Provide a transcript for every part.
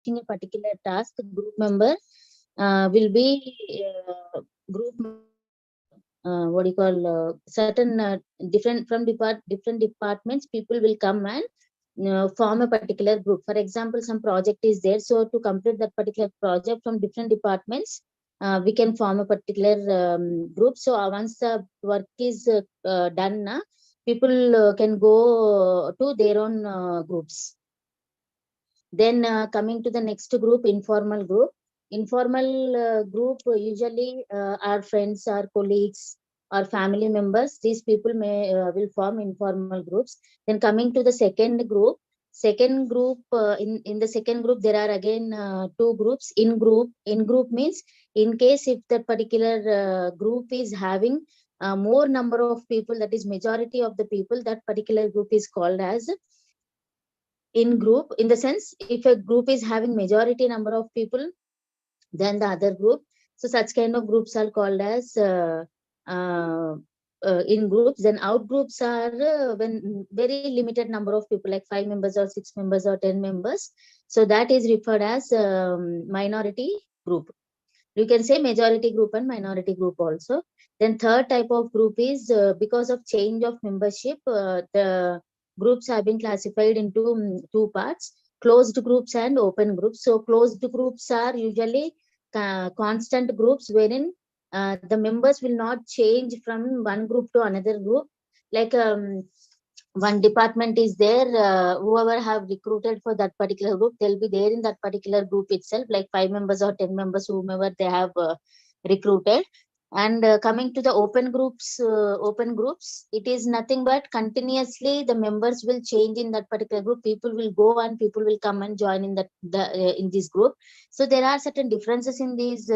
a particular task, group member will be group what do you call certain different from different departments. People will come and form a particular group. For example, some project is there, so to complete that particular project from different departments, we can form a particular group. So once the work is done, people can go to their own groups. Then coming to the next group, informal group. Informal group usually our friends, our colleagues, our family members. These people may will form informal groups. Then coming to the second group. Second group, in the second group there are again two groups. In group means in case if the particular group is having more number of people, that is majority of the people, that particular group is called as in group. In the sense, if a group is having majority number of people than the other group, so such kind of groups are called as uh, in groups. Then out groups are when very limited number of people, like 5 members or 6 members or 10 members, so that is referred as minority group. You can say majority group and minority group also. Then third type of group is because of change of membership, the groups have been classified into two parts: closed groups and open groups. So closed groups are usually constant groups wherein the members will not change from one group to another group. Like one department is there, whoever have recruited for that particular group, they'll be there in that particular group itself, like 5 members or 10 members, whomever they have recruited. And coming to the open groups, it is nothing but continuously the members will change in that particular group. People will go and people will come and join in in this group. So there are certain differences in these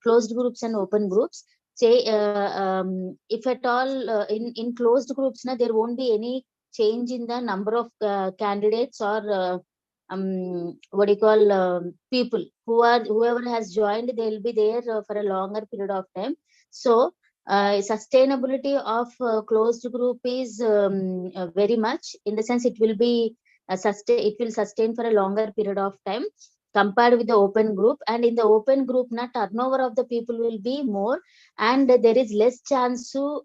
closed groups and open groups. Say if at all in closed groups, there won't be any change in the number of candidates or what do you call people whoever has joined, they'll be there for a longer period of time. So sustainability of closed group is very much, in the sense it will be it will sustain for a longer period of time compared with the open group. And in the open group, turnover of the people will be more, and there is less chance to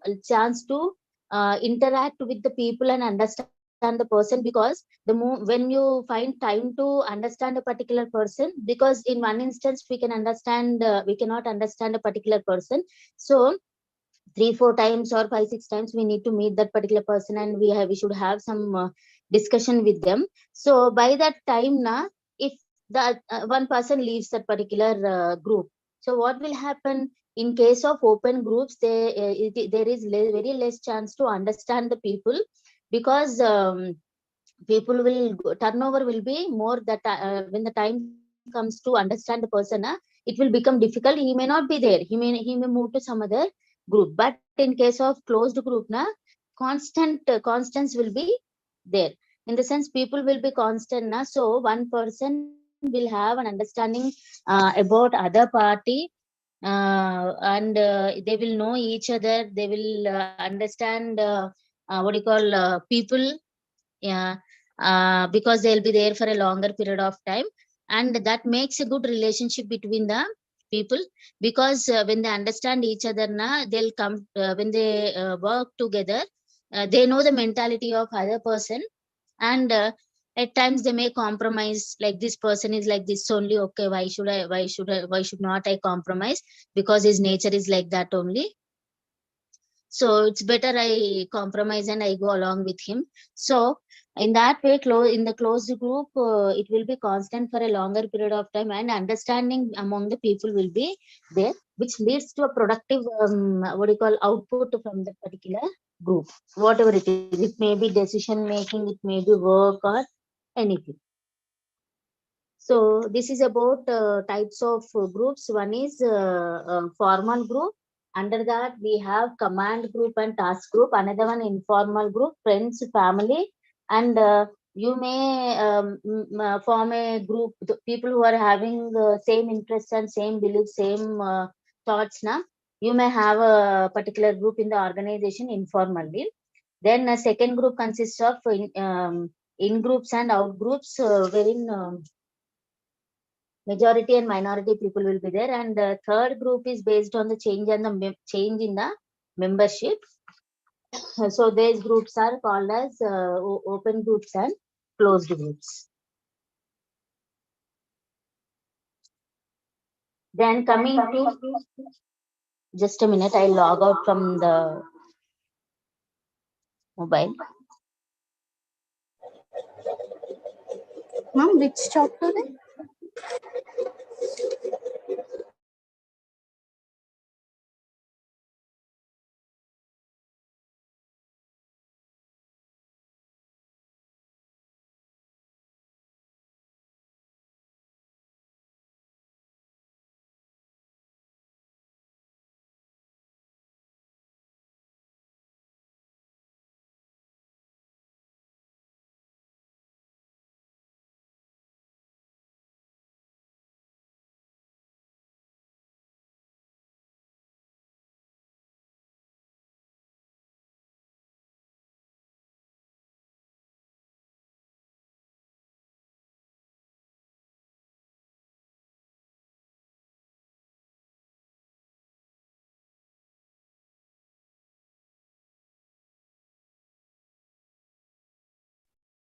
interact with the people and understand the person, because when you find time to understand a particular person, because in one instance we cannot understand a particular person. So 3 4 times or 5 6 times we need to meet that particular person, and we should have some discussion with them. So by that time, if the one person leaves that particular group, so what will happen? In case of open groups, there is very less chance to understand the people, because people will turnover will be more. That when the time comes to understand the person, it will become difficult. He may not be there, he may move to some other group. But in case of closed group, constance will be there. In the sense, people will be constant, so one person will have an understanding about other party, and they will know each other. They will understand what do you call people. Yeah, because they'll be there for a longer period of time, and that makes a good relationship between the people. Because when they understand each other, they'll come when they work together, they know the mentality of other person. And at times they may compromise, like this person is like this only, okay, why should not I compromise, because his nature is like that only. So it's better I compromise and I go along with him. So in that way, in the closed group, it will be constant for a longer period of time, and understanding among the people will be there, which leads to a productive what do you call output from that particular group, whatever it is. It may be decision making, it may be work or anything. So this is about types of groups. One is formal group. Under that, we have command group and task group. Another one, informal group, friends, family. And you may form a group, the people who are having same interests and same beliefs, same thoughts. You may have a particular group in the organization informally. Then a second group consists of in groups and out groups, wherein majority and minority people will be there, and the third group is based on the change and the change in the membership. So these groups are called as open groups and closed groups. Then coming to, just a minute, I'll log out from the mobile. Ma'am, which chapter?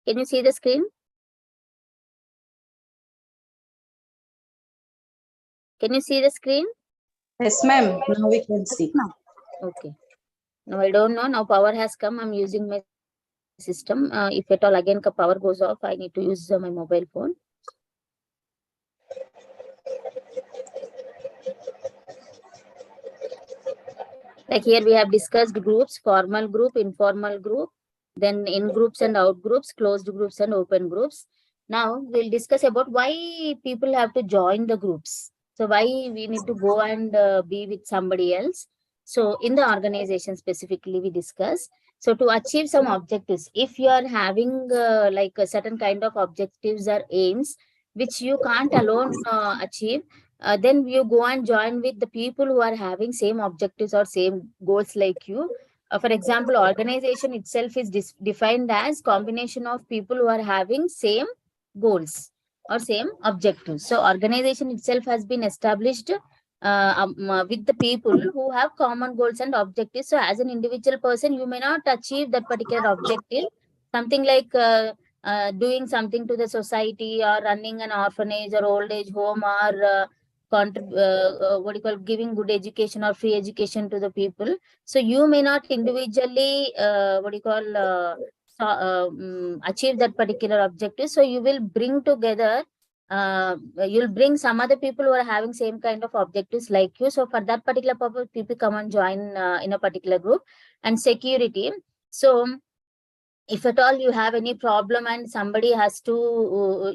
Can you see the screen? Can you see the screen? Yes, ma'am. Now we can see. Okay. Now I don't know. Now power has come. I'm using my system. If at all again power goes off, I need to use my mobile phone. Like here we have discussed groups, formal group, informal group, then in groups and out groups, closed groups and open groups. Now we'll discuss about why people have to join the groups. So why we need to go and be with somebody else. So in the organization specifically we discuss. So to achieve some objectives, if you are having like a certain kind of objectives or aims, which you can't alone achieve, then you go and join with the people who are having same objectives or same goals like you. For example, organization itself is defined as combination of people who are having same goals or same objectives. So organization itself has been established with the people who have common goals and objectives. So as an individual person, you may not achieve that particular objective. Something like doing something to the society or running an orphanage or old age home or what do you call, giving good education or free education to the people. So you may not individually what do you call achieve that particular objective. So you will bring together, you'll bring some other people who are having same kind of objectives like you. So for that particular purpose, people come and join in a particular group. And security. So if at all you have any problem and somebody has to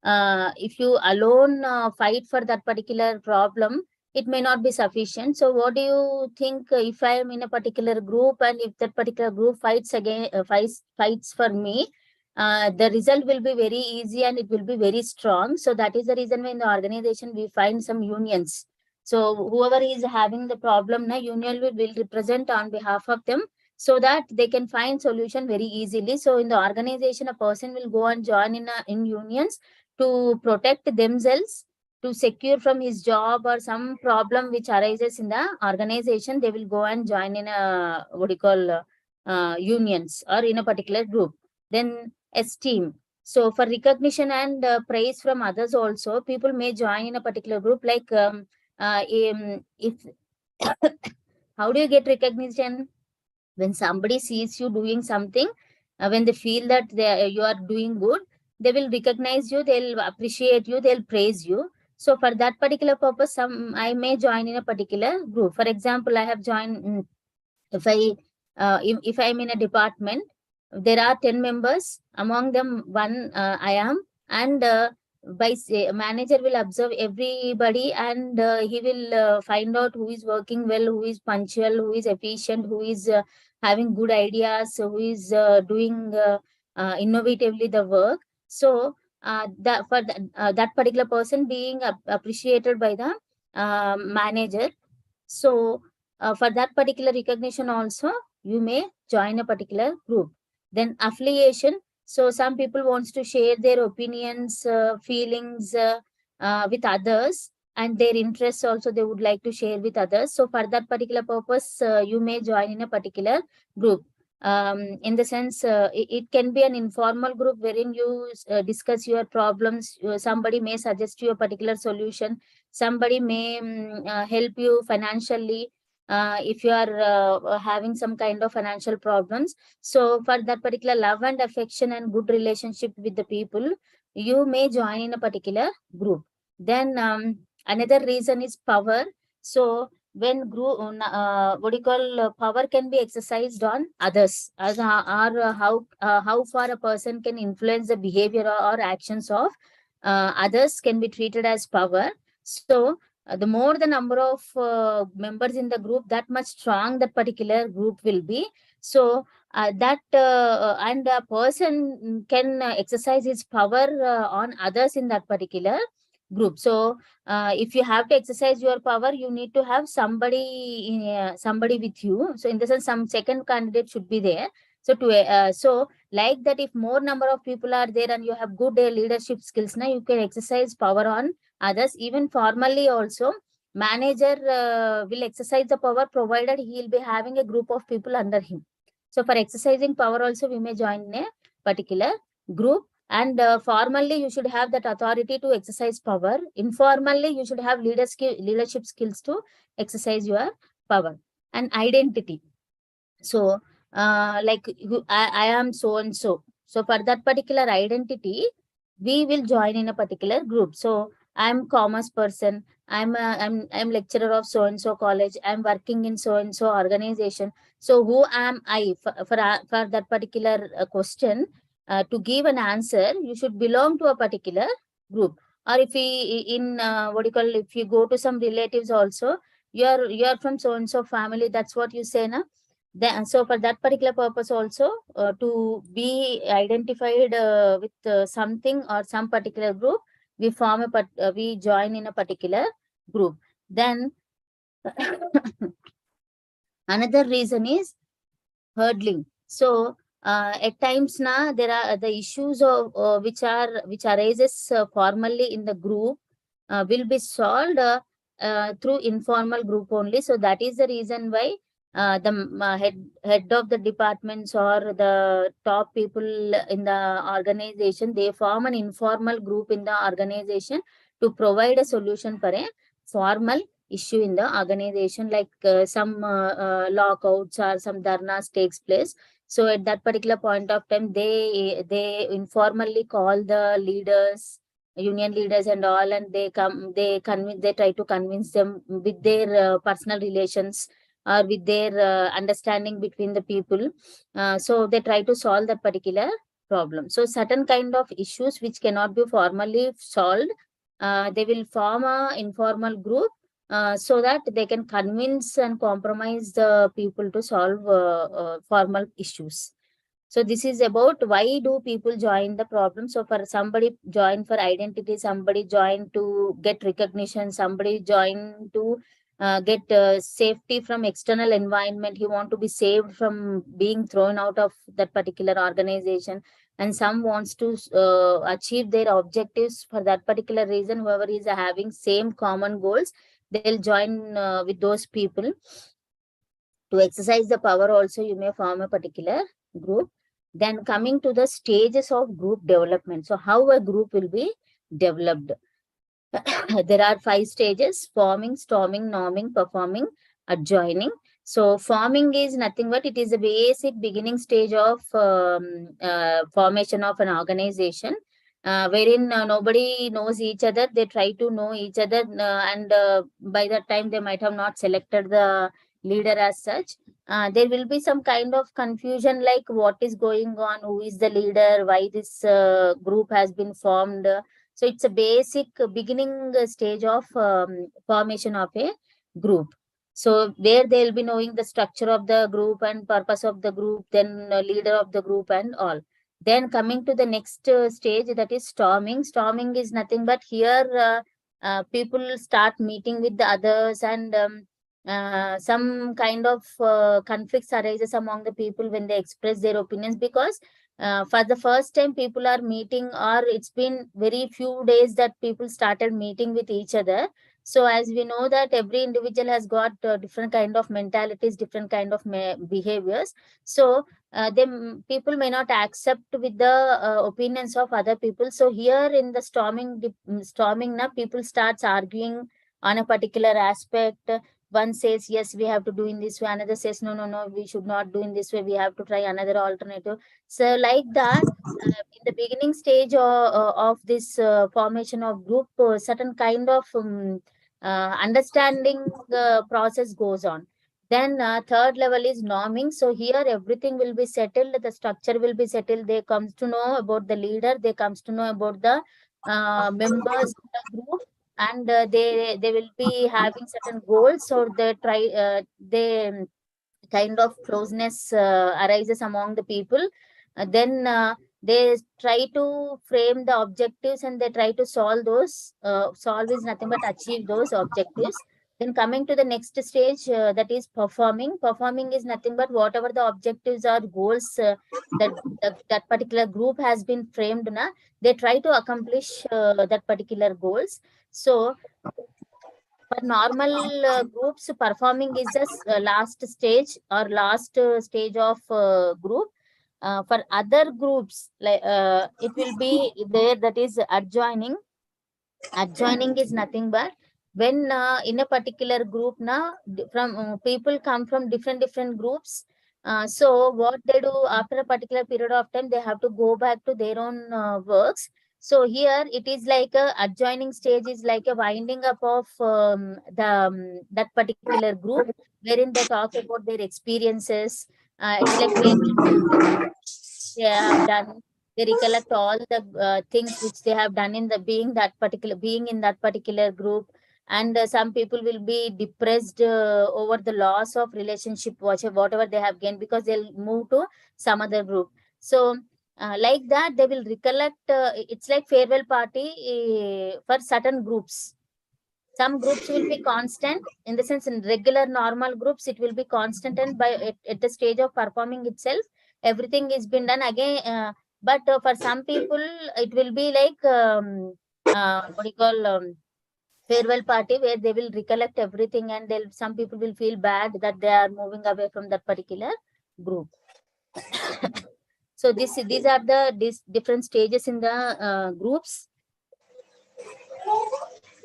if you alone fight for that particular problem, it may not be sufficient. So what do you think, if I am in a particular group and if that particular group fights again, fights for me, the result will be very easy and it will be very strong. So that is the reason why in the organization we find some unions. So whoever is having the problem, union will represent on behalf of them, so that they can find solution very easily. So in the organization, a person will go and join in unions to protect themselves, to secure from his job or some problem which arises in the organization. They will go and join in a what do you call unions or in a particular group. Then esteem. So for recognition and praise from others also, people may join in a particular group. Like if how do you get recognition? When somebody sees you doing something, when they feel that you are doing good, they will recognize you, they'll appreciate you, they'll praise you. So for that particular purpose, I may join in a particular group. For example, I have joined, if if I'm in a department, there are 10 members, among them one I am, and manager will observe everybody, and he will find out who is working well, who is punctual, who is efficient, who is having good ideas, who is doing innovatively the work. So that for that particular person being appreciated by the manager. So for that particular recognition also, you may join a particular group. Then affiliation. So some people wants to share their opinions, feelings with others, and their interests also they would like to share with others. So for that particular purpose, you may join in a particular group. In the sense, it can be an informal group wherein you discuss your problems. Somebody may suggest you a particular solution. Somebody may help you financially if you are having some kind of financial problems. So for that particular love and affection and good relationship with the people, you may join in a particular group. Then another reason is power. So when group, what do you call, power can be exercised on others, as or how far a person can influence the behavior or actions of others can be treated as power. So the more the number of members in the group, that much strong that particular group will be. So that and a person can exercise his power on others in that particular group. So if you have to exercise your power, you need to have somebody with you. So in the sense, some second candidate should be there. So so like that, if more number of people are there and you have good leadership skills, now you can exercise power on others. Even formally also, manager will exercise the power provided he will be having a group of people under him. So for exercising power also, we may join in a particular group. And formally, you should have that authority to exercise power. Informally, you should have leadership skills to exercise your power. And identity. So like I am so and so. So for that particular identity, we will join in a particular group. So I'm commerce person. I'm lecturer of so and so college. I'm working in so and so organization. So who am I for that particular question? To give an answer, you should belong to a particular group. Or if we in what do you call, if you go to some relatives also, you're from so and so family. That's what you say, na? Then, so for that particular purpose also, to be identified with something or some particular group, we we join in a particular group. Then another reason is hurdling. So at times now there are the issues of which arises formally in the group will be solved through informal group only. So that is the reason why the head of the departments or the top people in the organization, they form an informal group in the organization to provide a solution for a formal issue in the organization, like some lockouts or some dharnas takes place. So at that particular point of time, they informally call the leaders, union leaders and all, and they try to convince them with their personal relations or with their understanding between the people. So they try to solve that particular problem. So certain kind of issues which cannot be formally solved, they will form a informal group so that they can convince and compromise the people to solve formal issues. So this is about why do people join the problem. So for somebody join for identity, somebody join to get recognition, somebody join to get safety from external environment. He want to be saved from being thrown out of that particular organization. And some wants to achieve their objectives for that particular reason. Whoever is having same common goals, they'll join with those people. To exercise the power also, you may form a particular group. Then coming to the stages of group development. So how a group will be developed. There are 5 stages: forming, storming, norming, performing, adjoining. So forming is nothing but it is a basic beginning stage of formation of an organization, wherein nobody knows each other. They try to know each other, and by that time they might have not selected the leader as such. There will be some kind of confusion, like what is going on, who is the leader, why this group has been formed. So it's a basic beginning stage of formation of a group. So where they'll be knowing the structure of the group and purpose of the group, then leader of the group and all. Then coming to the next stage, that is storming. Storming is nothing but here people start meeting with the others, and some kind of conflicts arises among the people when they express their opinions, because for the first time people are meeting, or it's been very few days that people started meeting with each other. So as we know that every individual has got different kind of mentalities, different kind of behaviors. So people may not accept with the opinions of other people. So here in the storming now, people starts arguing on a particular aspect. One says yes, we have to do in this way, another says no, no, no, we should not do in this way, we have to try another alternative. So like that, in the beginning stage of this formation of group, certain kind of understanding process goes on. Then third level is norming. So here everything will be settled, the structure will be settled. They comes to know about the leader, they comes to know about the members of the group, and they will be having certain goals. So they kind of closeness arises among the people. Then they try to frame the objectives, and they try to solve those. Solve is nothing but achieve those objectives. Then coming to the next stage, that is performing. Performing is nothing but whatever the objectives or goals that particular group has been framed na, they try to accomplish that particular goals. So for normal groups, performing is just last stage or last stage of group. For other groups, like it will be there, that is adjoining. Adjoining is nothing but when in a particular group now, from people come from different groups. So what they do after a particular period of time, they have to go back to their own works. So here it is like a adjoining stage is like a winding up of that particular group, wherein they talk about their experiences. It's like where they have done, they recollect all the things which they have done in the being in that particular group. And some people will be depressed over the loss of relationship, whatever they have gained, because they'll move to some other group. So like that, they will recollect. It's like farewell party for certain groups. Some groups will be constant, in the sense in regular normal groups it will be constant, and at the stage of performing itself, everything is been done again. But for some people it will be like what do you call, farewell party, where they will recollect everything, and they'll some people will feel bad that they are moving away from that particular group. So these are these different stages in the groups.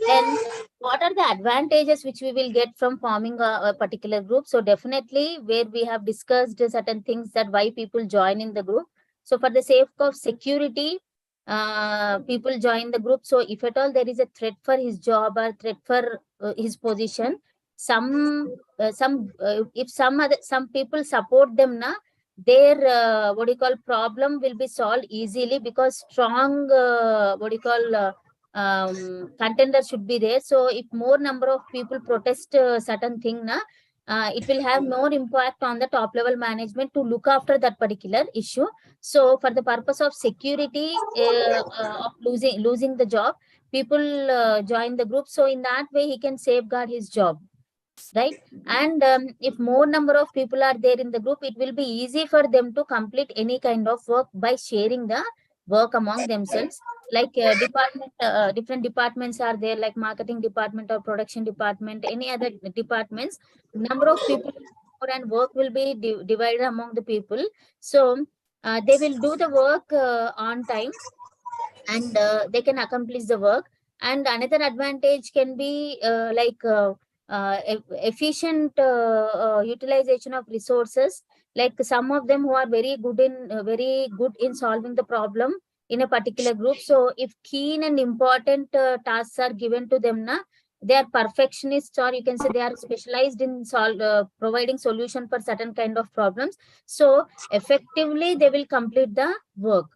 Then what are the advantages which we will get from forming a particular group? So definitely, where we have discussed certain things, that why people join in the group. So for the sake of security, people join the group. So if at all there is a threat for his job or threat for his position, if some people support them na, their what do you call, problem will be solved easily, because strong what do you call, contender should be there. So if more number of people protest certain thing na, it will have more impact on the top level management to look after that particular issue. So for the purpose of security of losing the job, people join the group. So in that way he can safeguard his job, right? And if more number of people are there in the group, it will be easy for them to complete any kind of work by sharing the work among themselves. Like different departments are there, like marketing department or production department, any other departments. Number of people more, and work will be divided among the people. So they will do the work on time, and they can accomplish the work. And another advantage can be efficient utilization of resources. Like some of them who are very good in solving the problem in a particular group. So if keen and important tasks are given to them na, they are perfectionists, or you can say they are specialized in providing solution for certain kind of problems. So effectively they will complete the work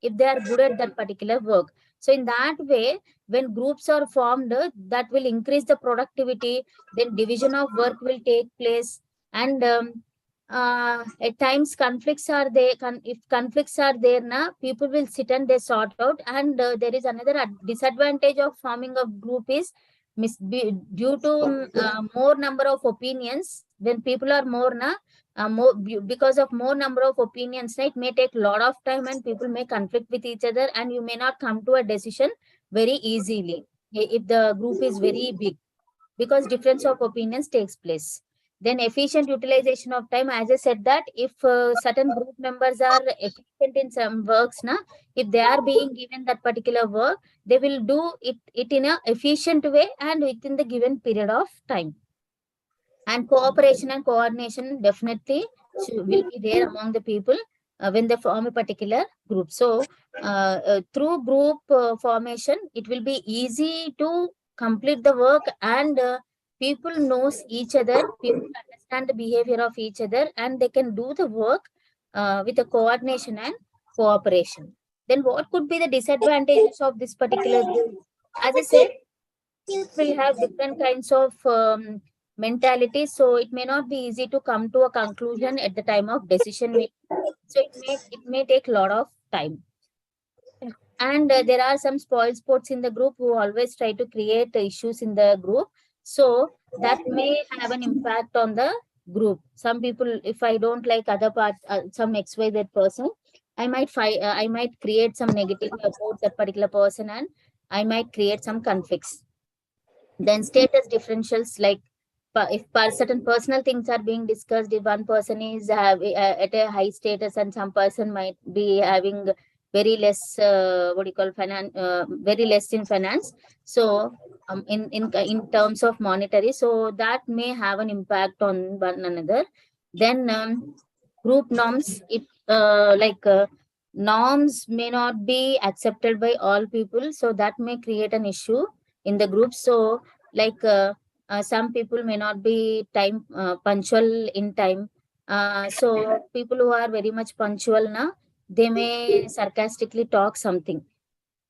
if they are good at that particular work. So in that way, when groups are formed, that will increase the productivity. Then division of work will take place. And at times conflicts are there. If conflicts are there now, people will sit and they sort out. And there is another disadvantage of forming a group is, due to more number of opinions. When people are more because of more number of opinions, it may take a lot of time and people may conflict with each other, and you may not come to a decision very easily if the group is very big, because difference of opinions takes place. Then efficient utilization of time, as I said that if certain group members are efficient in some works, if they are being given that particular work, they will do it in a efficient way and within the given period of time. And cooperation and coordination definitely will be there among the people when they form a particular group. So through group formation, it will be easy to complete the work, and people knows each other, people understand the behavior of each other, and they can do the work with the coordination and cooperation. Then what could be the disadvantages of this particular group? As I said, will have different kinds of mentality, so it may not be easy to come to a conclusion at the time of decision making. So it may take a lot of time. And there are some spoil sports in the group who always try to create issues in the group, so that may have an impact on the group. Some people, if I don't like other part, some xyz person, I might create some negative about that particular person, and I might create some conflicts. Then status differentials, like if certain personal things are being discussed, if one person is at a high status and some person might be having very less very less in finance, so in terms of monetary, so that may have an impact on one another. Then group norms, norms may not be accepted by all people, so that may create an issue in the group. So like some people may not be time punctual in time, so people who are very much punctual now, they may sarcastically talk something,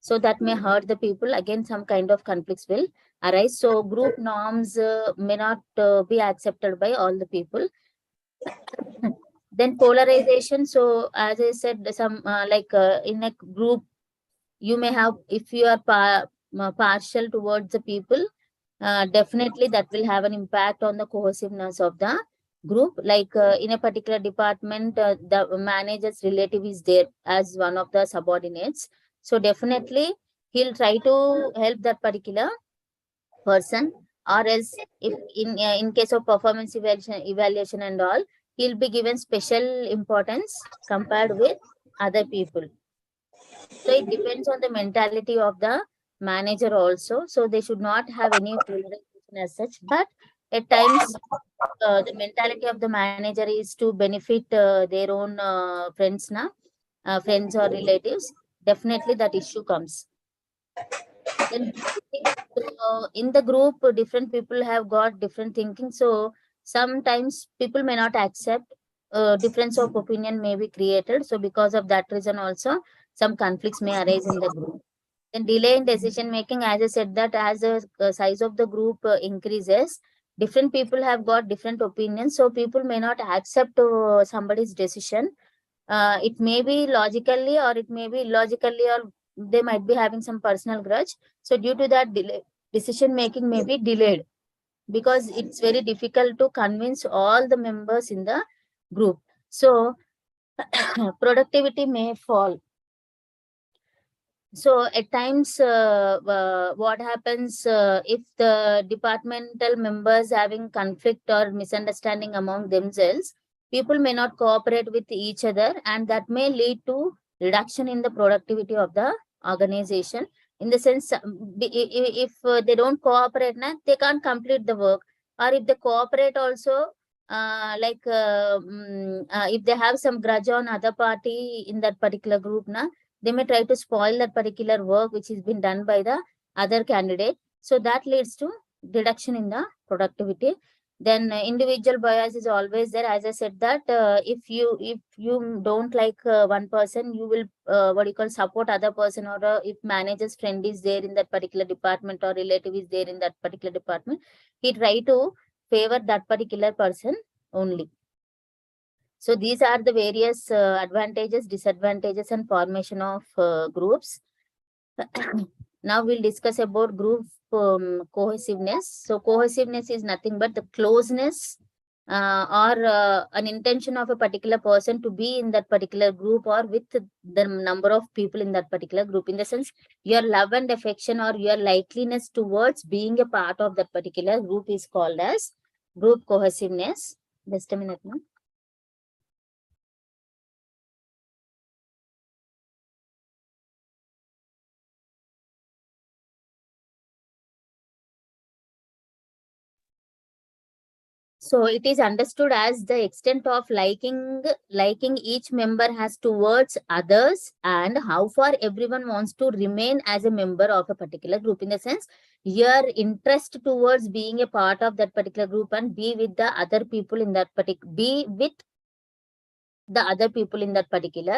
so that may hurt the people. Again, some kind of conflicts will arise. So group norms may not be accepted by all the people. Then polarization, so as I said, some in a group, you may have, if you are partial towards the people, definitely that will have an impact on the cohesiveness of the group. Like in a particular department, the manager's relative is there as one of the subordinates, so definitely he'll try to help that particular person. Or else, if in case of performance evaluation and all, he'll be given special importance compared with other people. So it depends on the mentality of the manager also. So they should not have any polarization as such. But at times, the mentality of the manager is to benefit their own friends or relatives. Definitely that issue comes. Then in the group, different people have got different thinking. So sometimes people may not accept, difference of opinion may be created. So because of that reason also, some conflicts may arise in the group. Then delay in decision making, as I said, that as the size of the group increases, different people have got different opinions. So people may not accept somebody's decision. It may be logically or it may be illogically, or they might be having some personal grudge. So due to that, decision making may be delayed, because it's very difficult to convince all the members in the group. So productivity may fall. So at times, what happens if the departmental members having conflict or misunderstanding among themselves, people may not cooperate with each other, and that may lead to reduction in the productivity of the organization. In the sense, if they don't cooperate, they can't complete the work. Or if they cooperate also, if they have some grudge on other party in that particular group, they may try to spoil that particular work which has been done by the other candidate. So that leads to reduction in the productivity. Then individual bias is always there. As I said that if you don't like one person, you will support other person. Or if manager's friend is there in that particular department or relative is there in that particular department, he try to favor that particular person only. So these are the various advantages, disadvantages, and formation of groups. Now we'll discuss about group cohesiveness. So cohesiveness is nothing but the closeness or an intention of a particular person to be in that particular group or with the number of people in that particular group. In the sense, your love and affection or your likeliness towards being a part of that particular group is called as group cohesiveness. Just a minute, no? So it is understood as the extent of liking each member has towards others and how far everyone wants to remain as a member of a particular group. In the sense, your interest towards being a part of that particular group and be with the other people in that particular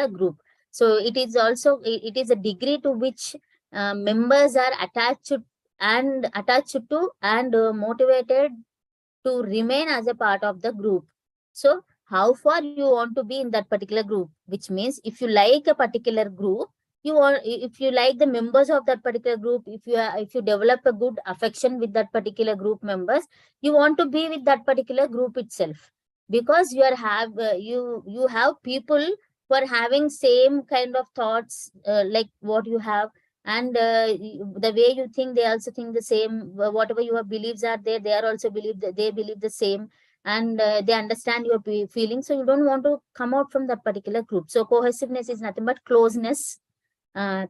group. So it is also it is a degree to which members are attached to and motivated to remain as a part of the group. So how far you want to be in that particular group, which means if you like a particular group, if you like the members of that particular group, if you develop a good affection with that particular group members, you want to be with that particular group itself, because you have people who are having same kind of thoughts like what you have, and the way you think, they also think the same. Whatever your beliefs are there, they are also they believe the same, and they understand your feelings, so you don't want to come out from that particular group. So cohesiveness is nothing but closeness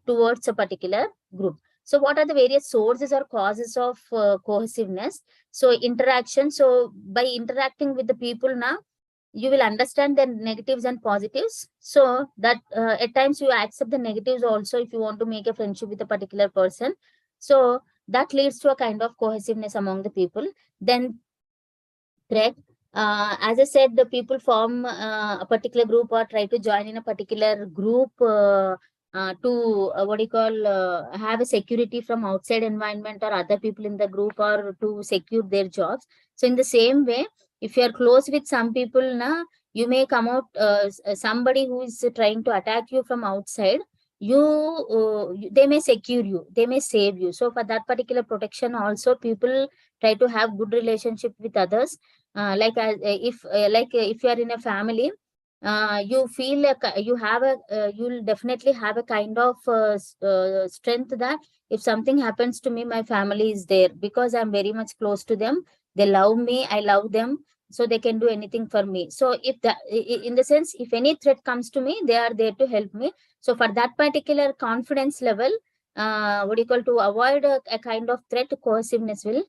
towards a particular group. So what are the various sources or causes of cohesiveness? So interaction. So by interacting with the people now, you will understand the negatives and positives, so that at times you accept the negatives also if you want to make a friendship with a particular person. So that leads to a kind of cohesiveness among the people. Then threat. As I said, the people form a particular group or try to join in a particular group to what do you call have a security from outside environment or other people in the group, or to secure their jobs. So in the same way, if you are close with some people now, you may come out somebody who is trying to attack you from outside. They may secure you, they may save you. So for that particular protection also, people try to have good relationship with others. If you are in a family, you feel like you'll definitely have a kind of strength that if something happens to me, my family is there because I'm very much close to them. They love me, I love them, so they can do anything for me. So if that, in the sense, if any threat comes to me, they are there to help me. So for that particular confidence level, to avoid a kind of threat, cohesiveness will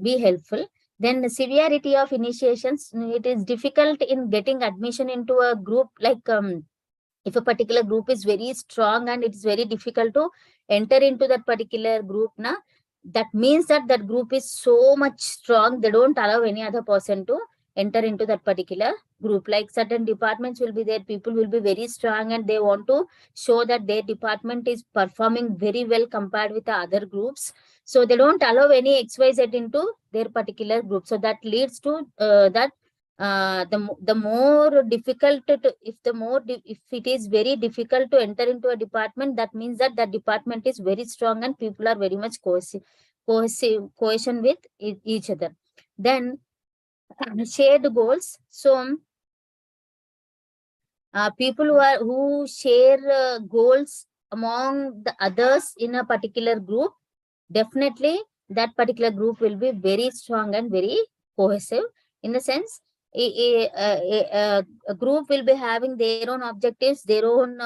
be helpful. Then the severity of initiations, it is difficult in getting admission into a group. If a particular group is very strong and it's very difficult to enter into that particular group, that means that that group is so much strong, they don't allow any other person to enter into that particular group. Like certain departments will be there, people will be very strong and they want to show that their department is performing very well compared with the other groups. So they don't allow any XYZ into their particular group. So that leads to the more difficult to, if it is very difficult to enter into a department, that means that the department is very strong and people are very much cohesion with each other. Then shared goals. So people who share goals among the others in a particular group, definitely that particular group will be very strong and very cohesive. In the sense, a group will be having their own objectives, their own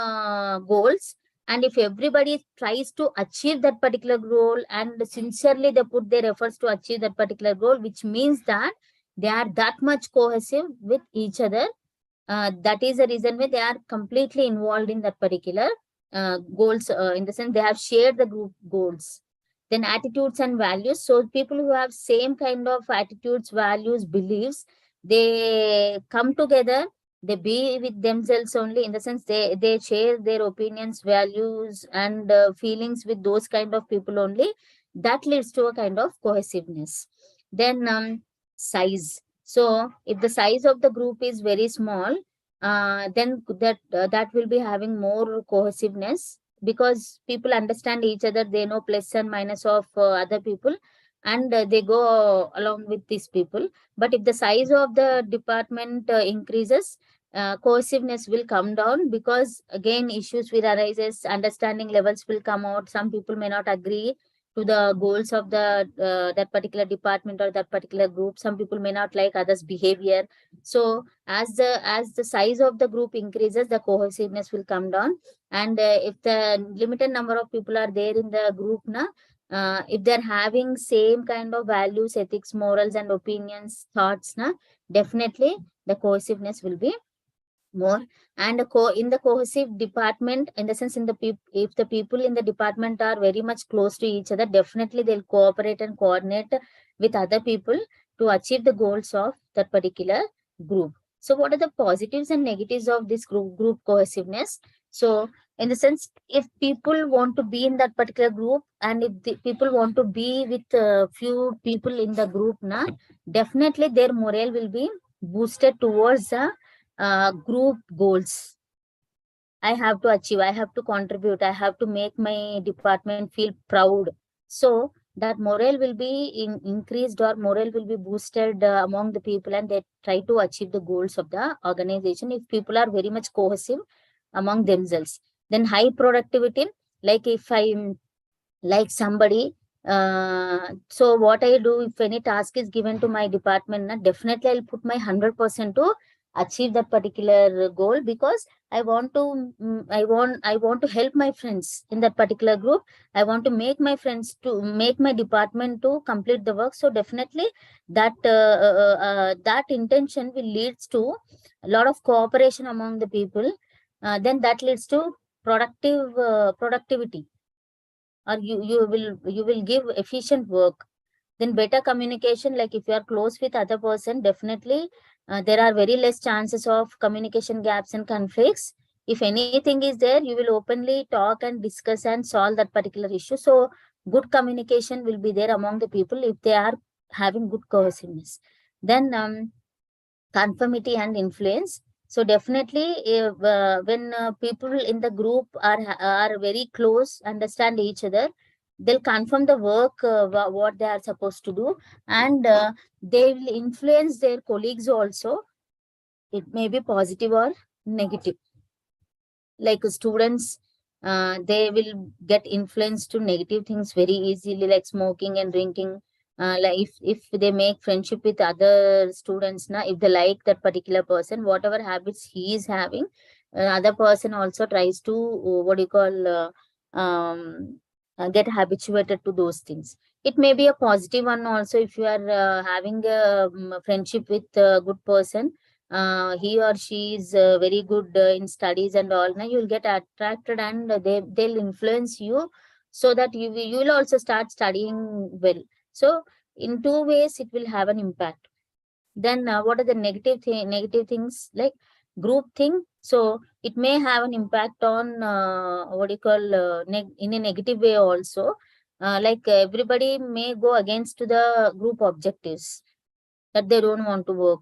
goals, and if everybody tries to achieve that particular goal and sincerely they put their efforts to achieve that particular goal, which means that they are that much cohesive with each other. That is the reason why they are completely involved in that particular goals, in the sense they have shared the group goals. Then attitudes and values. So people who have same kind of attitudes, values, beliefs, they come together, they be with themselves only. In the sense, they share their opinions, values, and feelings with those kind of people only. That leads to a kind of cohesiveness. Then size. So if the size of the group is very small, then that will be having more cohesiveness. because people understand each other, they know plus and minus of other people, and they go along with these people. But if the size of the department increases, cohesiveness will come down, because again issues will arises, understanding levels will come out. Some people may not agree to the goals of the that particular department or that particular group. Some people may not like others behavior. So as the size of the group increases, the cohesiveness will come down. And if the limited number of people are there in the group na, if they're having same kind of values, ethics, morals and opinions, thoughts na, definitely the cohesiveness will be more. And in the cohesive department, in the sense, in the if the people in the department are very much close to each other, definitely they'll cooperate and coordinate with other people to achieve the goals of that particular group. So what are the positives and negatives of this group cohesiveness? So in the sense, if people want to be in that particular group, and if the people want to be with few people in the group na, definitely their morale will be boosted towards the group goals. I have to achieve, I have to contribute, I have to make my department feel proud. So that morale will be increased, or morale will be boosted among the people, and they try to achieve the goals of the organization if people are very much cohesive among themselves. Then high productivity, like if I like somebody, so what I do, if any task is given to my department na, definitely I'll put my 100% to achieve that particular goal, because I want to I want to help my friends in that particular group. I want to make my friends to make my department to complete the work. So definitely that intention will leads to a lot of cooperation among the people. Then that leads to productivity, or you will give efficient work. Then better communication, like if you are close with other person, definitely there are very less chances of communication gaps and conflicts. If anything is there, you will openly talk and discuss and solve that particular issue. So good communication will be there among the people if they are having good cohesiveness. Then conformity and influence. So definitely, if, when people in the group are very close, understand each other, they'll confirm the work what they are supposed to do, and they will influence their colleagues also. It may be positive or negative. Like students, they will get influenced to negative things very easily, like smoking and drinking. Like if they make friendship with other students na, if they like that particular person, whatever habits he is having, other person also tries to what do you call get habituated to those things. It may be a positive one also. If you are having a friendship with a good person, he or she is very good in studies and all, now you'll get attracted, and they'll influence you, so that you will also start studying well. So in two ways it will have an impact. Then what are the negative things, like group thing? So it may have an impact on what do you call in a negative way also. Like everybody may go against to the group objectives, that they don't want to work.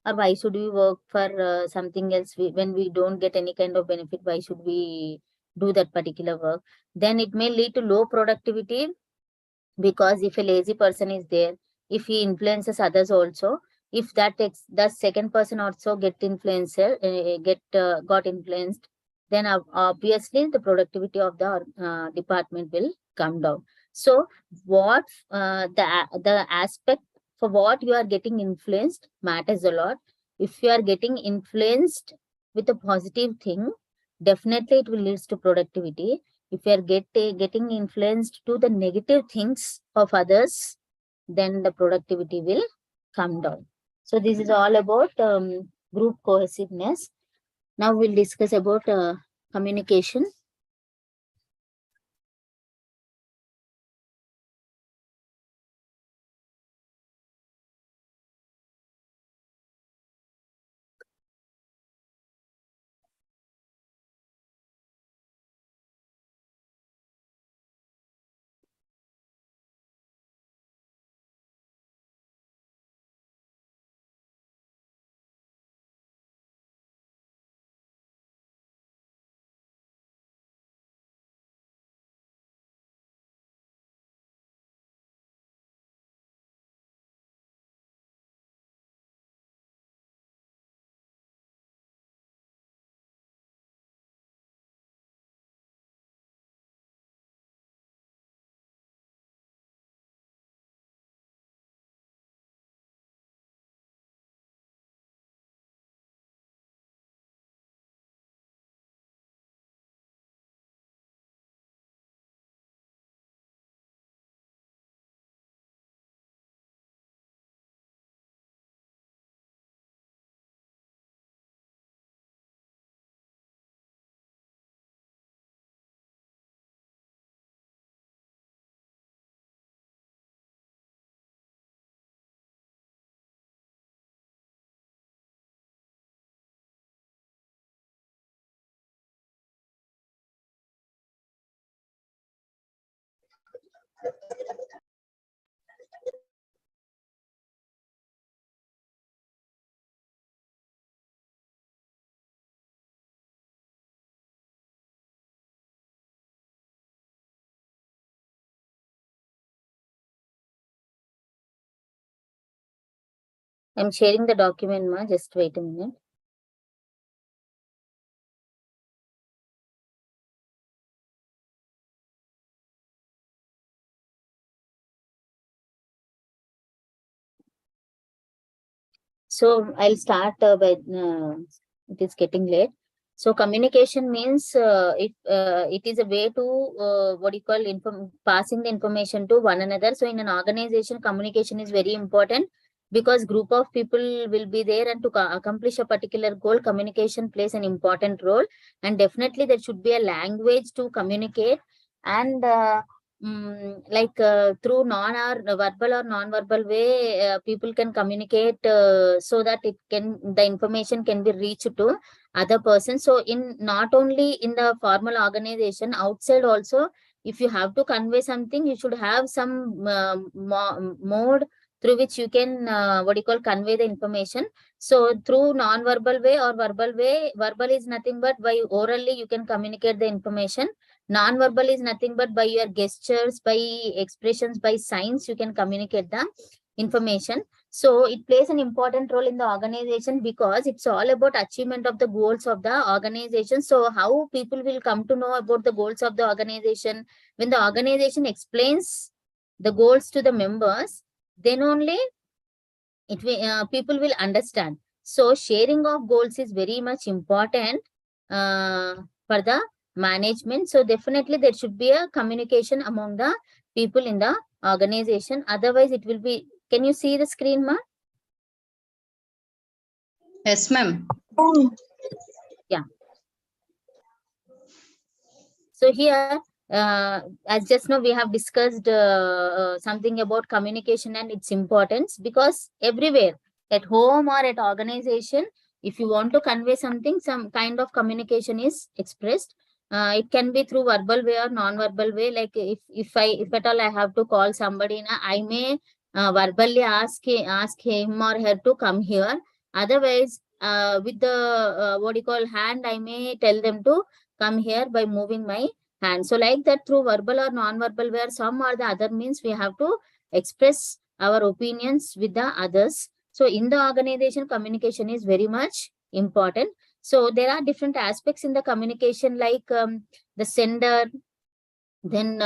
Or why should we work for something else, when we don't get any kind of benefit? Why should we do that particular work? Then it may lead to low productivity, because if a lazy person is there, if he influences others also, if the second person also got influenced, then obviously the productivity of the department will come down. So what the aspect for what you are getting influenced matters a lot. If you are getting influenced with a positive thing, definitely it will lead to productivity. If you are getting influenced to the negative things of others, then the productivity will come down. So this is all about group cohesiveness. Now we'll discuss about communication. I'm sharing the document, ma. Just wait a minute. So I'll start by it is getting late. So communication means it is a way to what you call passing the information to one another. So in an organization, communication is very important because group of people will be there, and to accomplish a particular goal, communication plays an important role. And definitely there should be a language to communicate, and through non or verbal or non-verbal way, people can communicate so that the information can be reached to other persons. So in not only in the formal organization, outside also, if you have to convey something, you should have some mode through which you can convey the information. So through non-verbal way or verbal way, verbal is nothing but by orally you can communicate the information. Non-verbal is nothing but by your gestures, by expressions, by signs, you can communicate the information. So it plays an important role in the organization because it's all about achievement of the goals of the organization. So how people will come to know about the goals of the organization? When the organization explains the goals to the members, then only people will understand. So sharing of goals is very much important for the management. So definitely there should be a communication among the people in the organization. Otherwise it will be, can you see the screen, ma? Yes, ma'am. Yeah. So here, as just now we have discussed something about communication and its importance, because everywhere, at home or at organization, if you want to convey something, some kind of communication is expressed. It can be through verbal way or non-verbal way. Like if at all I have to call somebody, I may verbally ask him or her to come here. Otherwise, with the hand, I may tell them to come here by moving my hand. So like that, through verbal or non-verbal, where some or the other means, we have to express our opinions with the others. So in the organization, communication is very much important. So there are different aspects in the communication, like the sender. Then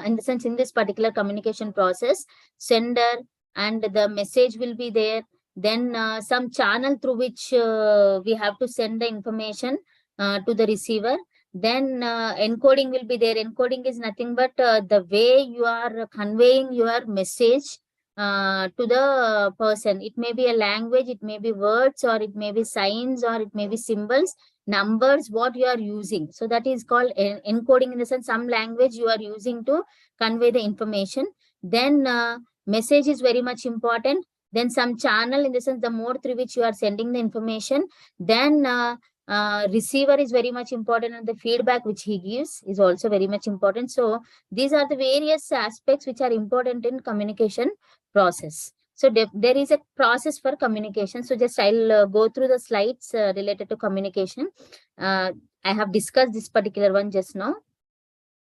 in the sense, in this particular communication process, sender and the message will be there. Then some channel through which we have to send the information to the receiver. Then encoding will be there. Encoding is nothing but the way you are conveying your message to the person. It may be a language, it may be words, or it may be signs, or it may be symbols, numbers, what you are using. So that is called encoding, in the sense some language you are using to convey the information. Then message is very much important. Then some channel, in the sense the mode through which you are sending the information. Then receiver is very much important, and the feedback which he gives is also very much important. So these are the various aspects which are important in communication process. So there is a process for communication. So just I'll go through the slides related to communication. I have discussed this particular one just now,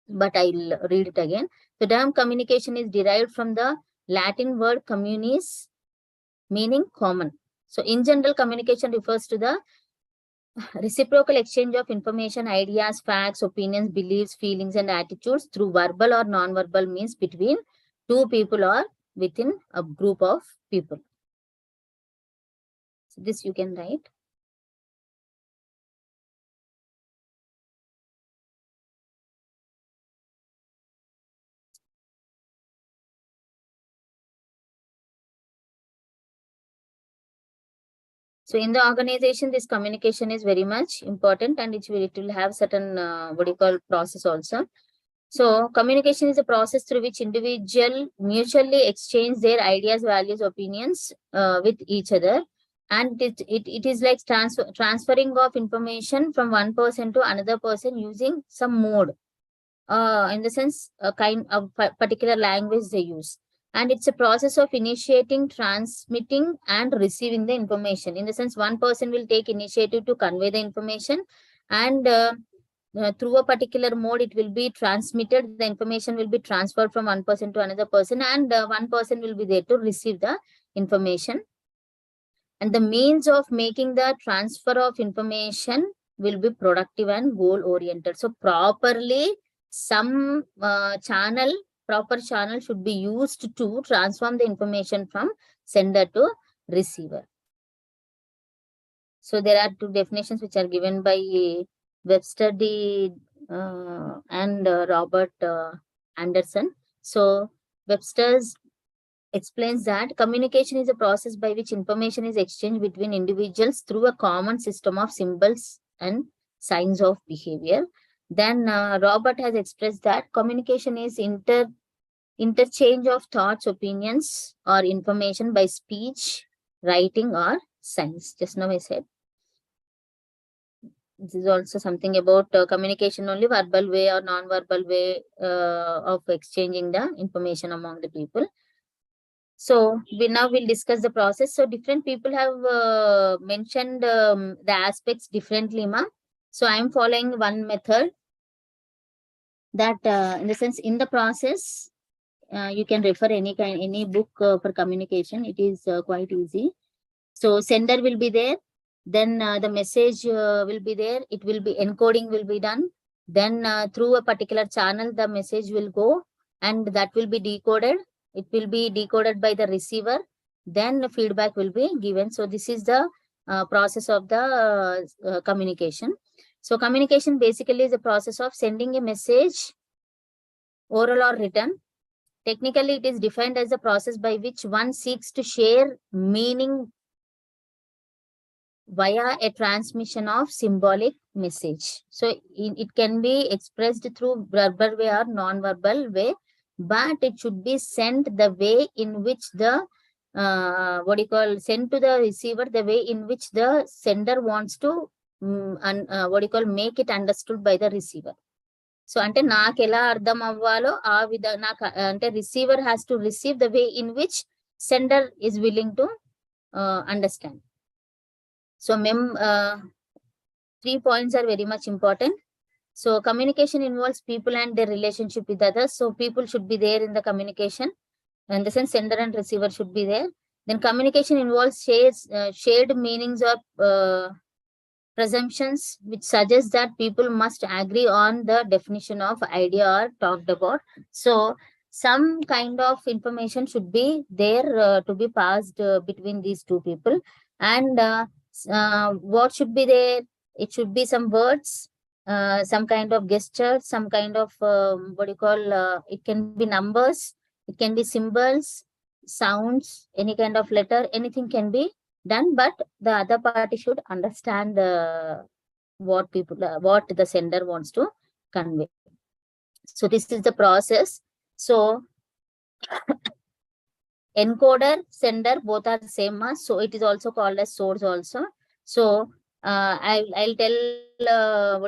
but I'll read it again. The term communication is derived from the Latin word communis, meaning common. So in general, communication refers to the reciprocal exchange of information, ideas, facts, opinions, beliefs, feelings, and attitudes through verbal or non-verbal means between two people or within a group of people. So this you can write. So in the organization, this communication is very much important, and it will have certain process also. So communication is a process through which individual mutually exchange their ideas, values, opinions with each other. And it is like transferring of information from one person to another person using some mode. in the sense a kind of particular language they use. And it's a process of initiating, transmitting, and receiving the information. In the sense, one person will take initiative to convey the information, and through a particular mode, it will be transmitted. The information will be transferred from one person to another person, and one person will be there to receive the information. And the means of making the transfer of information will be productive and goal oriented. So properly, some proper channel should be used to transform the information from sender to receiver. So there are two definitions which are given by Webster and Robert Anderson. So Webster's explains that communication is a process by which information is exchanged between individuals through a common system of symbols and signs of behavior. Then Robert has expressed that communication is interchange of thoughts, opinions, or information by speech, writing, or signs. Just now I said. This is also something about communication, only verbal way or non-verbal way of exchanging the information among the people. So now we'll discuss the process. So different people have mentioned the aspects differently, ma. So I'm following one method that in the sense in the process, you can refer any book for communication. It is quite easy. So sender will be there. Then the message will be there. It will be encoding will be done. Then through a particular channel, the message will go and that will be decoded. It will be decoded by the receiver. Then the feedback will be given. So this is the process of the communication. So communication basically is a process of sending a message, oral or written. Technically, it is defined as a process by which one seeks to share meaning via a transmission of symbolic message. So it can be expressed through verbal way or non-verbal way, but it should be sent the way in which the sent to the receiver the way in which the sender wants to make it understood by the receiver. So ante నాకు ఎలా అర్థం అవ్వాలో ఆ విధంగా నాకు అంటే receiver has to receive the way in which sender is willing to understand. So 3 points are very much important. So communication involves people and their relationship with others. So people should be there in the communication. In the sense, sender and receiver should be there. Then communication involves shared meanings or presumptions which suggest that people must agree on the definition of idea or talked about. So some kind of information should be there to be passed between these two people. And what should be there? It should be some words, some kind of gesture, some kind of it can be numbers, it can be symbols, sounds, any kind of letter, anything can be done, but the other party should understand what the sender wants to convey. So this is the process. So encoder, sender, both are same mass. So it is also called as source also. So I'll tell a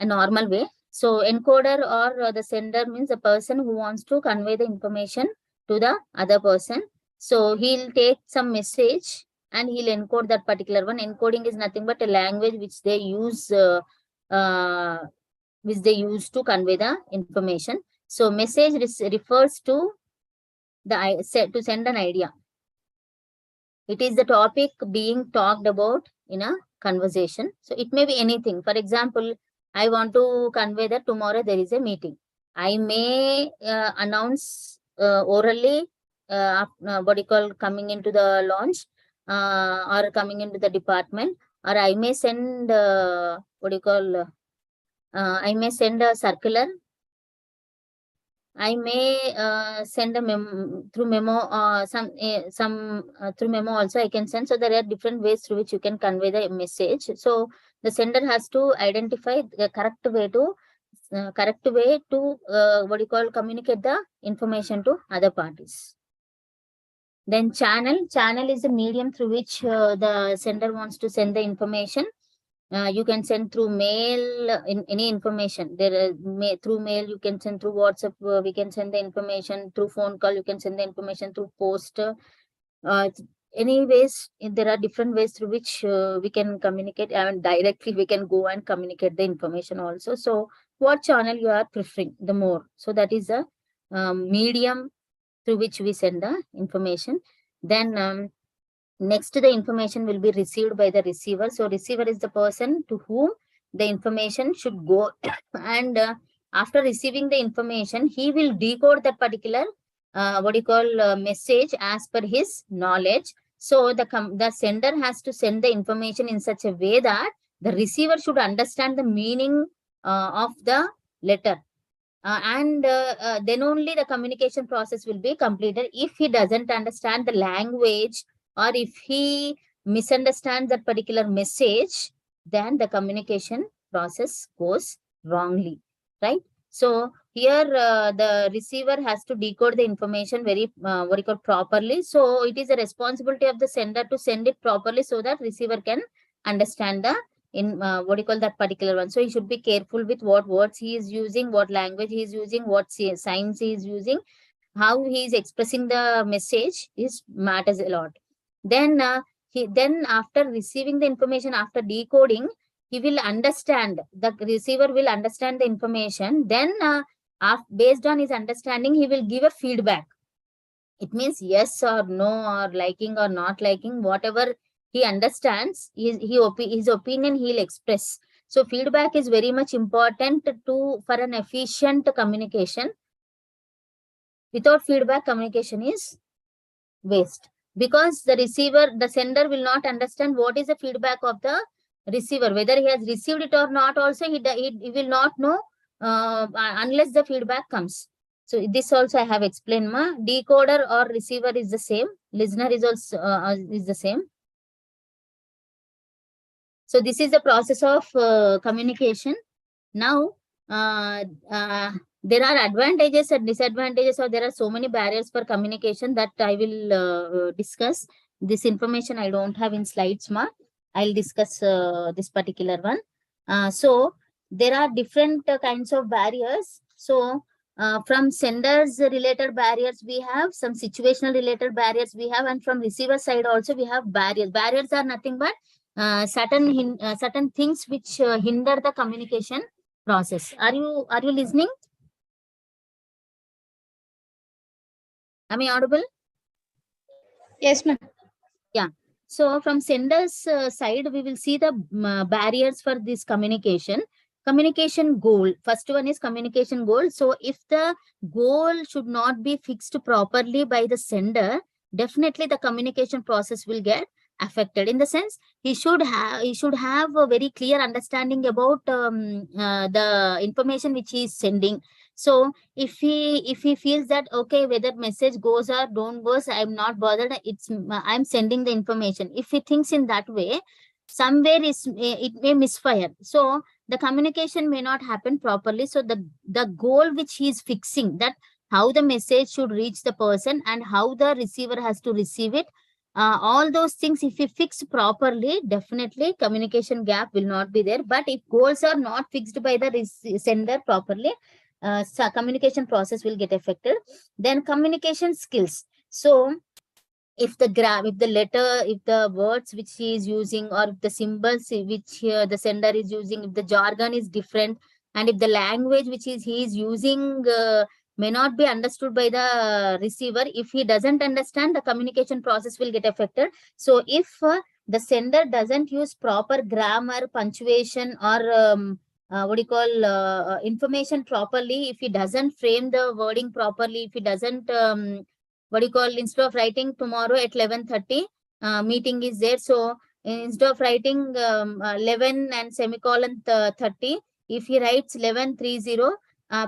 normal way. So encoder or the sender means the person who wants to convey the information to the other person. So he'll take some message and he'll encode that particular one. Encoding is nothing but a language which they use to convey the information. So message refers to to send an idea. It is the topic being talked about in a conversation. So it may be anything. For example, I want to convey that tomorrow there is a meeting. I may announce orally coming into the launch or coming into the department, or I may send I may send a circular. I may send a through memo, through memo also I can send. So there are different ways through which you can convey the message. So the sender has to identify the correct way to communicate the information to other parties. Then channel is the medium through which the sender wants to send the information. You can send through mail in any information. Through mail you can send, through WhatsApp we can send the information, through phone call you can send the information, through post. Anyways, there are different ways through which we can communicate. I mean, directly we can go and communicate the information also. So what channel you are preferring the more? So that is the medium through which we send the information. Then next, the information will be received by the receiver. So receiver is the person to whom the information should go. And after receiving the information, he will decode that particular message as per his knowledge. So the sender has to send the information in such a way that the receiver should understand the meaning of the letter. And then only the communication process will be completed. If he doesn't understand the language, or if he misunderstands that particular message, then the communication process goes wrongly, right? So here the receiver has to decode the information very properly. So it is a responsibility of the sender to send it properly so that receiver can understand the that particular one. So he should be careful with what words he is using, what language he is using, what signs he is using, how he is expressing the message is matters a lot. Then after receiving the information, after decoding, he will understand, the receiver will understand the information. Then based on his understanding, he will give a feedback. It means yes or no, or liking or not liking, whatever he understands, his opinion he'll express. So feedback is very much important for an efficient communication. Without feedback, communication is waste, because the sender will not understand what is the feedback of the receiver, whether he has received it or not. Also, he will not know unless the feedback comes. So this also I have explained. Decoder or receiver is the same. Listener is also is the same. So this is the process of communication. Now, there are advantages and disadvantages, or there are so many barriers for communication that I will discuss. This information I don't have in slides, I'll discuss this particular one. So there are different kinds of barriers. So from senders related barriers, we have some situational related barriers we have, and from receiver side also we have barriers. Barriers are nothing but certain things which hinder the communication process. Are you listening? Am I audible? Yes, ma'am. Yeah. So from sender's side, we will see the barriers for this communication. Communication goal. First one is communication goal. So if the goal should not be fixed properly by the sender, definitely the communication process will get affected. In the sense, he should have a very clear understanding about the information which he is sending. So if he feels that, okay, whether message goes or don't goes, I'm not bothered, I'm sending the information. If he thinks in that way, somewhere it may misfire. So the communication may not happen properly. So the goal which he is fixing, that how the message should reach the person and how the receiver has to receive it, all those things, if we fix properly, definitely communication gap will not be there. But if goals are not fixed by the sender properly, so communication process will get affected. Then communication skills. So if the letter, if the words which he is using, or if the symbols which the sender is using, if the jargon is different, and if the language which he is using may not be understood by the receiver, if he doesn't understand, the communication process will get affected. So if the sender doesn't use proper grammar, punctuation, or information properly, if he doesn't frame the wording properly, if he doesn't instead of writing tomorrow at 11:30 meeting is there, so instead of writing 11 and semicolon 30, if he writes 11:30,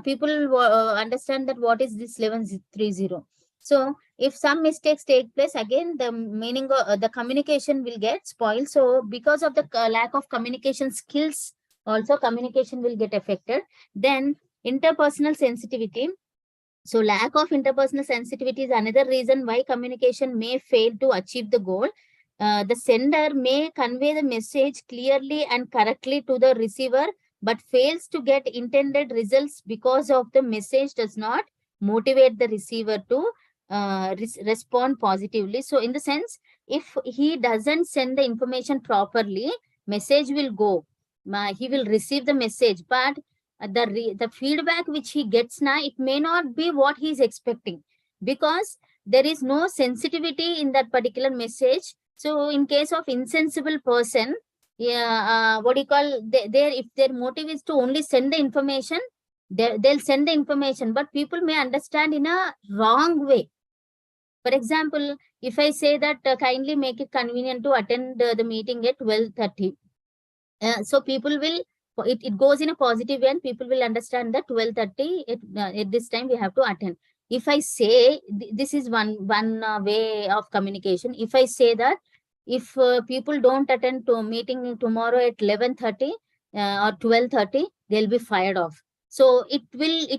people understand that what is this 11:30. So if some mistakes take place, again the meaning of the communication will get spoiled. So because of the lack of communication skills, also communication will get affected. Then interpersonal sensitivity. So lack of interpersonal sensitivity is another reason why communication may fail to achieve the goal. the sender may convey the message clearly and correctly to the receiver, but fails to get intended results because of the message does not motivate the receiver to respond positively. So in the sense, if he doesn't send the information properly, message will go. He will receive the message, but the feedback which he gets now, it may not be what he is expecting, because there is no sensitivity in that particular message. So in case of insensible person, yeah, what do you call, if their motive is to only send the information, they'll send the information, but people may understand in a wrong way. For example, if I say that kindly make it convenient to attend the meeting at 12:30, so people will, it goes in a positive way and people will understand that 12:30 at this time we have to attend. If I say, this is one way of communication. If I say that if people don't attend to meeting tomorrow at 11:30 or 12:30, they'll be fired off. So it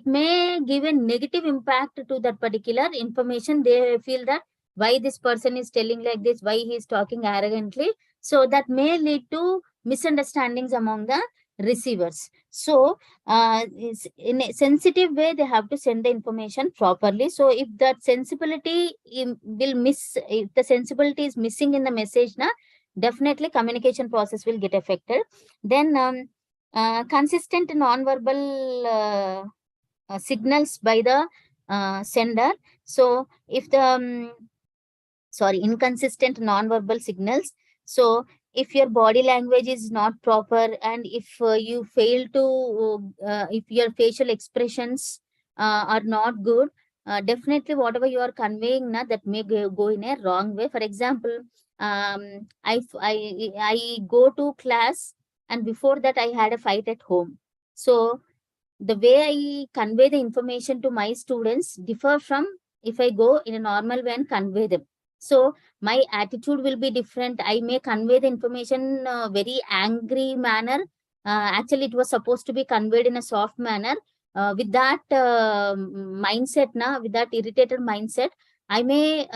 may give a negative impact to that particular information. They feel that why this person is telling like this, why he is talking arrogantly. So that may lead to misunderstandings among the receivers. So in a sensitive way, they have to send the information properly. So if that sensibility will miss, if the sensibility is missing in the message, na, definitely communication process will get affected. Then consistent non-verbal signals by the sender. So if the inconsistent non-verbal signals. So if your body language is not proper, and if you fail to, if your facial expressions are not good, definitely whatever you are conveying, na, that may go in a wrong way. For example, I go to class, and before that I had a fight at home. So the way I convey the information to my students differ from if I go in a normal way and convey them. So my attitude will be different. I may convey the information very angry manner. Actually, it was supposed to be conveyed in a soft manner. With that mindset, with that irritated mindset, I may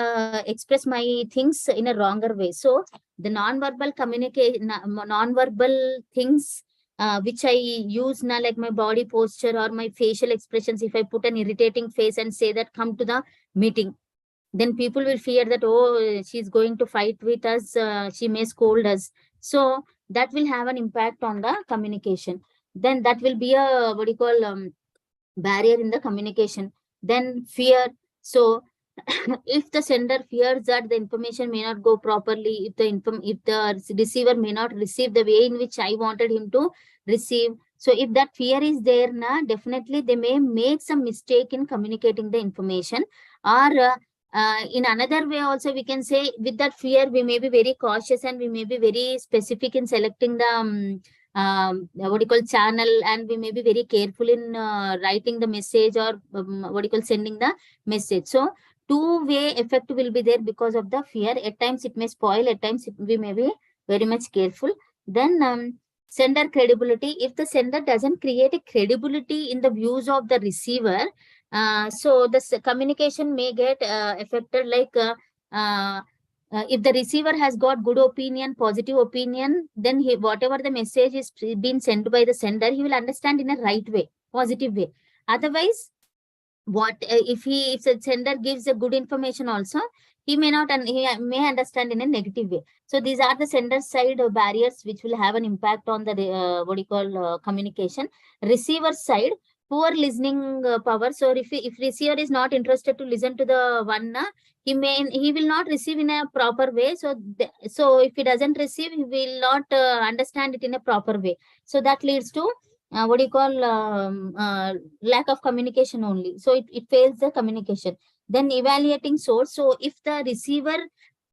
express my things in a wronger way. So the non-verbal communication, non-verbal things which I use now, like my body posture or my facial expressions. If I put an irritating face and say that come to the meeting, then people will fear that, oh, she's going to fight with us, she may scold us. So that will have an impact on the communication. Then that will be a, what do you call, barrier in the communication. Then fear. So if the sender fears that the information may not go properly, if the receiver may not receive the way in which I wanted him to receive, so if that fear is there, definitely they may make some mistake in communicating the information. Or in another way also, we can say, with that fear we may be very cautious and we may be very specific in selecting the what do you call, channel, and we may be very careful in writing the message, or what do you call, sending the message. So two-way effect will be there because of the fear. At times it may spoil, at times we may be very much careful. Then sender credibility. If the sender doesn't create a credibility in the views of the receiver, so the communication may get affected. Like if the receiver has got good opinion, positive opinion, then whatever the message is being sent by the sender, he will understand in a right way, positive way. Otherwise, if the sender gives a good information also, he may not, and he may understand in a negative way. So these are the sender side barriers which will have an impact on the what do you call, communication. Receiver side, poor listening power. So if receiver is not interested to listen to the one, he will not receive in a proper way. So so if he doesn't receive, he will not understand it in a proper way. So that leads to what do you call, lack of communication only. So it fails the communication. Then evaluating source. So if the receiver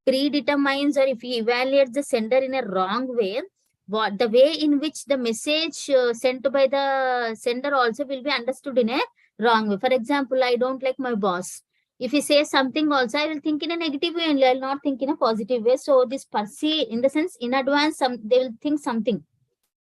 predetermines, or if he evaluates the sender in a wrong way, what the way in which the message sent by the sender also will be understood in a wrong way. For example, I don't like my boss. If he says something also, I will think in a negative way only. I will not think in a positive way. So this perceive, in the sense, in advance, they will think something.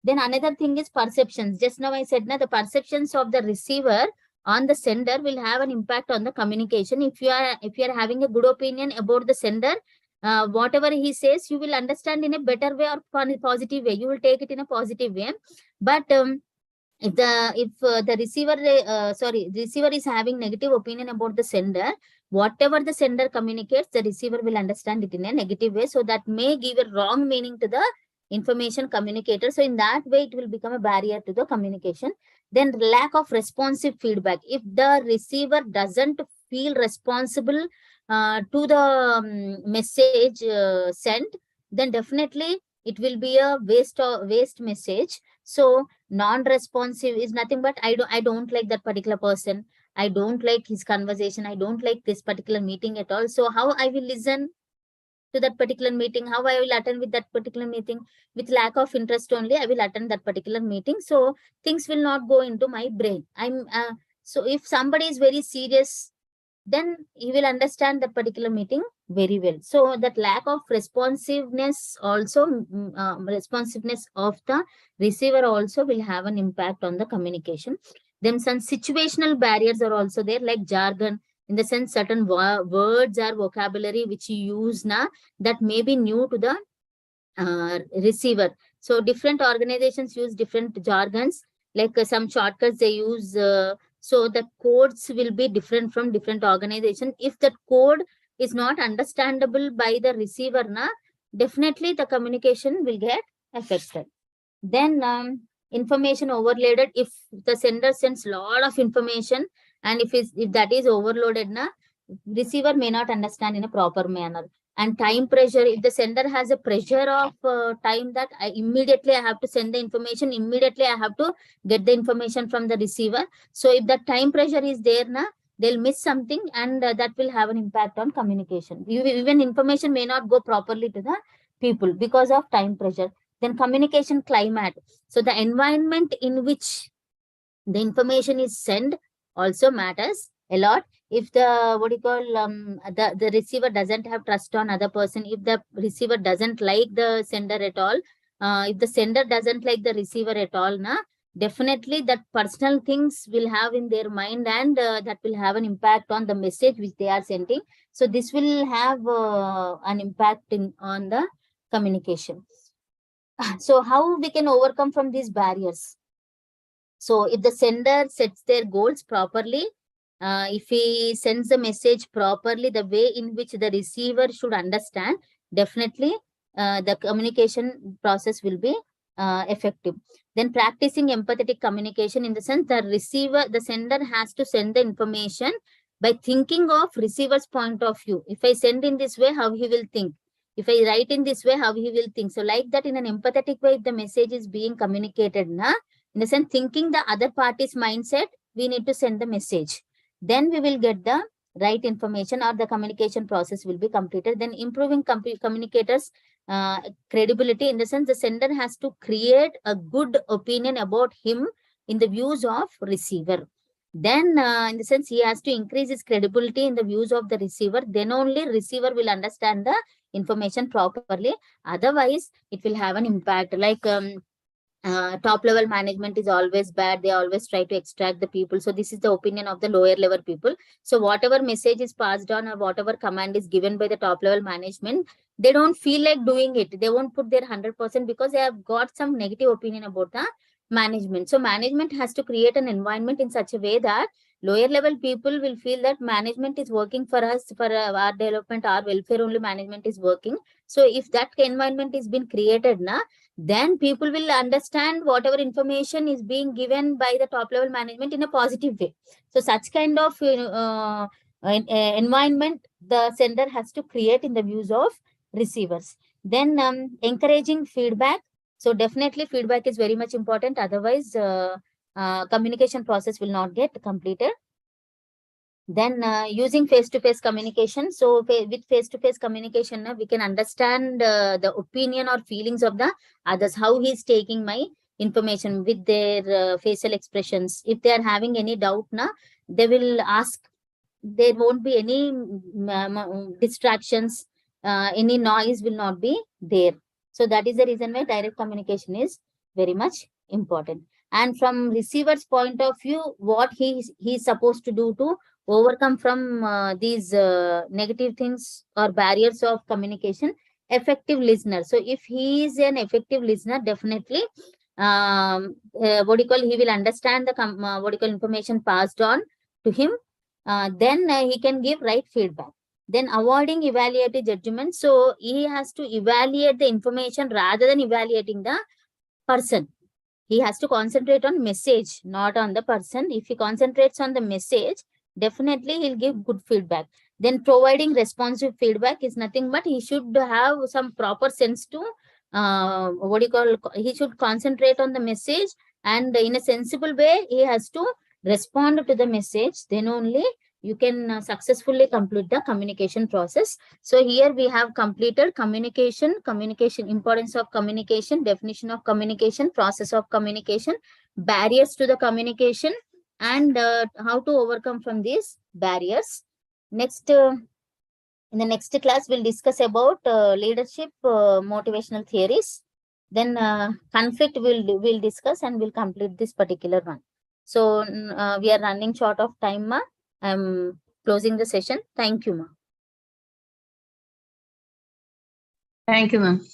Then another thing is perceptions. Just now I said, the perceptions of the receiver on the sender will have an impact on the communication. If you are having a good opinion about the sender, whatever he says, you will understand in a better way or positive way. You will take it in a positive way. But if the receiver is having negative opinion about the sender, whatever the sender communicates, the receiver will understand it in a negative way. So that may give a wrong meaning to the information communicator. So in that way, it will become a barrier to the communication. Then lack of responsive feedback. If the receiver doesn't feel responsible to the message sent, then definitely it will be a waste message. So non-responsive is nothing but I don't like that particular person. I don't like his conversation. I don't like this particular meeting at all. So how I will listen to that particular meeting? How I will attend with that particular meeting? With lack of interest only, I will attend that particular meeting. So things will not go into my brain. So if somebody is very serious, then he will understand that particular meeting very well. So that lack of responsiveness also, responsiveness of the receiver also will have an impact on the communication. Then some situational barriers are also there, like jargon, in the sense certain words or vocabulary which you use now that may be new to the receiver. So different organizations use different jargons, like some shortcuts they use. So the codes will be different from different organization. If that code is not understandable by the receiver, definitely the communication will get affected. Then information overloaded. If the sender sends lot of information, and if that is overloaded, receiver may not understand in a proper manner. And time pressure. If the sender has a pressure of time that immediately I have to send the information, immediately I have to get the information from the receiver. So if that time pressure is there, they'll miss something, and that will have an impact on communication. Even information may not go properly to the people because of time pressure. Then communication climate. So the environment in which the information is sent also matters a lot. If the the receiver doesn't have trust on other person, if the receiver doesn't like the sender at all, if the sender doesn't like the receiver at all, definitely that personal things will have in their mind, and that will have an impact on the message which they are sending. So this will have an impact on the communication. So how we can overcome from these barriers? So if the sender sets their goals properly, if he sends the message properly, the way in which the receiver should understand, definitely the communication process will be effective. Then practicing empathetic communication, in the sense the sender has to send the information by thinking of receiver's point of view. If I send in this way, how he will think? If I write in this way, how he will think? So like that, in an empathetic way, if the message is being communicated, in the sense thinking the other party's mindset, we need to send the message. Then we will get the right information, or the communication process will be completed. Then improving communicators credibility, in the sense the sender has to create a good opinion about him in the views of receiver. Then in the sense he has to increase his credibility in the views of the receiver. Then only receiver will understand the information properly. Otherwise it will have an impact. Like top level management is always bad. They always try to extract the people. So this is the opinion of the lower level people. So whatever message is passed on, or whatever command is given by the top level management, they don't feel like doing it. They won't put their 100% because they have got some negative opinion about the management. So management has to create an environment in such a way that lower level people will feel that management is working for us, for our development, our welfare only management is working. So if that environment is been created, then people will understand whatever information is being given by the top level management in a positive way. So such kind of environment the sender has to create in the views of receivers. Then encouraging feedback. So definitely feedback is very much important. Otherwise, communication process will not get completed. Then using face-to-face communication. So with face-to-face communication, we can understand the opinion or feelings of the others, how he's taking my information with their facial expressions. If they are having any doubt, they will ask. There won't be any distractions. Any noise will not be there. So that is the reason why direct communication is very much important. And from receiver's point of view, what he is supposed to do to overcome from these negative things or barriers of communication. Effective listener. So if he is an effective listener, definitely he will understand the information passed on to him. Then he can give right feedback. Then avoiding evaluative judgment. So he has to evaluate the information rather than evaluating the person. He has to concentrate on message, not on the person. If he concentrates on the message, definitely he'll give good feedback. Then providing responsive feedback is nothing but he should have some proper sense to he should concentrate on the message, and in a sensible way he has to respond to the message. Then only you can successfully complete the communication process. So here we have completed communication, importance of communication, definition of communication, process of communication, barriers to the communication, and how to overcome from these barriers. Next, in the next class, we'll discuss about leadership motivational theories. Then conflict we'll discuss, and we'll complete this particular one. So we are running short of time, ma. I'm closing the session. Thank you, ma. Thank you, ma'am.